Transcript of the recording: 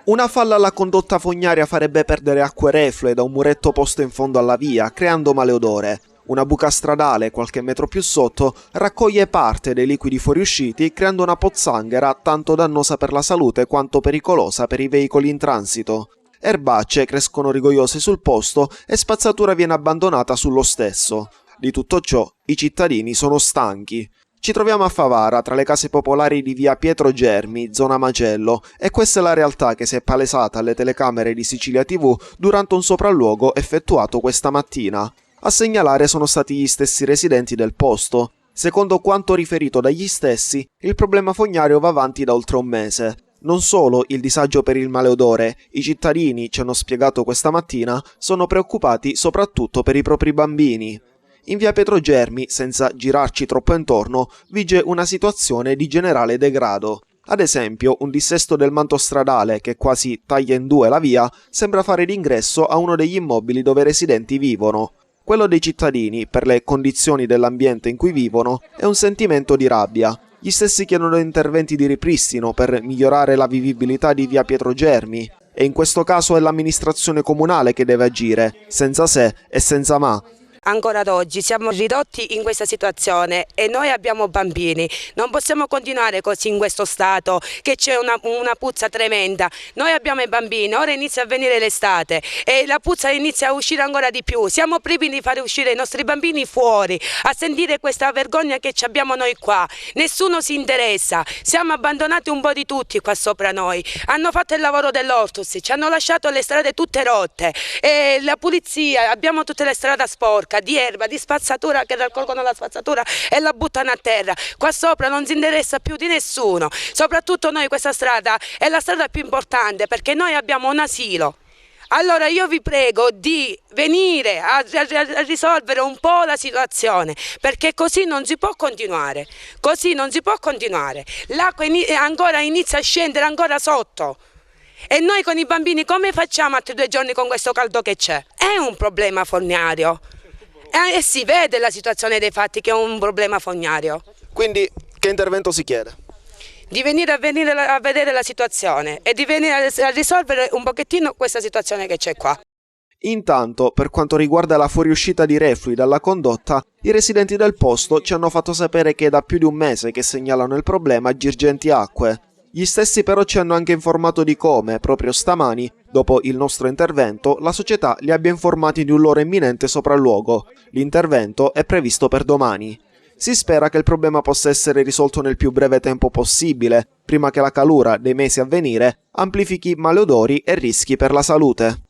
Una falla alla condotta fognaria farebbe perdere acque reflue da un muretto posto in fondo alla via, creando maleodore. Una buca stradale, qualche metro più sotto, raccoglie parte dei liquidi fuoriusciti, creando una pozzanghera tanto dannosa per la salute quanto pericolosa per i veicoli in transito. Erbacce crescono rigogliose sul posto e spazzatura viene abbandonata sullo stesso. Di tutto ciò, i cittadini sono stanchi. Ci troviamo a Favara, tra le case popolari di via Pietro Germi, zona Magello, e questa è la realtà che si è palesata alle telecamere di Sicilia TV durante un sopralluogo effettuato questa mattina. A segnalare sono stati gli stessi residenti del posto. Secondo quanto riferito dagli stessi, il problema fognario va avanti da oltre un mese. Non solo il disagio per il maleodore, i cittadini, ci hanno spiegato questa mattina, sono preoccupati soprattutto per i propri bambini. In via Pietro Germi, senza girarci troppo intorno, vige una situazione di generale degrado. Ad esempio, un dissesto del manto stradale che quasi taglia in due la via sembra fare l'ingresso a uno degli immobili dove i residenti vivono. Quello dei cittadini, per le condizioni dell'ambiente in cui vivono, è un sentimento di rabbia. Gli stessi chiedono interventi di ripristino per migliorare la vivibilità di via Pietro Germi, e in questo caso è l'amministrazione comunale che deve agire, senza se e senza ma. Ancora ad oggi siamo ridotti in questa situazione e noi abbiamo bambini, non possiamo continuare così in questo stato che c'è una puzza tremenda. Noi abbiamo i bambini, ora inizia a venire l'estate e la puzza inizia a uscire ancora di più, siamo privi di fare uscire i nostri bambini fuori a sentire questa vergogna che abbiamo noi qua, nessuno si interessa, siamo abbandonati un po' di tutti qua sopra noi, hanno fatto il lavoro dell'Ortus, ci hanno lasciato le strade tutte rotte e la pulizia, abbiamo tutte le strade sporche, di erba, di spazzatura che raccolgono la spazzatura e la buttano a terra. Qua sopra non si interessa più di nessuno, soprattutto noi questa strada è la strada più importante perché noi abbiamo un asilo. Allora io vi prego di venire a risolvere un po' la situazione perché così non si può continuare, L'acqua ancora inizia a scendere ancora sotto. E noi con i bambini come facciamo altri 2 giorni con questo caldo che c'è? È un problema fognario. E si vede la situazione dei fatti che è un problema fognario. Quindi che intervento si chiede? Di venire a vedere la situazione e di venire a risolvere un pochettino questa situazione che c'è qua. Intanto, per quanto riguarda la fuoriuscita di reflui dalla condotta, i residenti del posto ci hanno fatto sapere che è da più di un mese che segnalano il problema a Girgenti Acque. Gli stessi però ci hanno anche informato di come, proprio stamani, dopo il nostro intervento, la società li abbia informati di un loro imminente sopralluogo. L'intervento è previsto per domani. Si spera che il problema possa essere risolto nel più breve tempo possibile, prima che la calura dei mesi a venire amplifichi maleodori e rischi per la salute.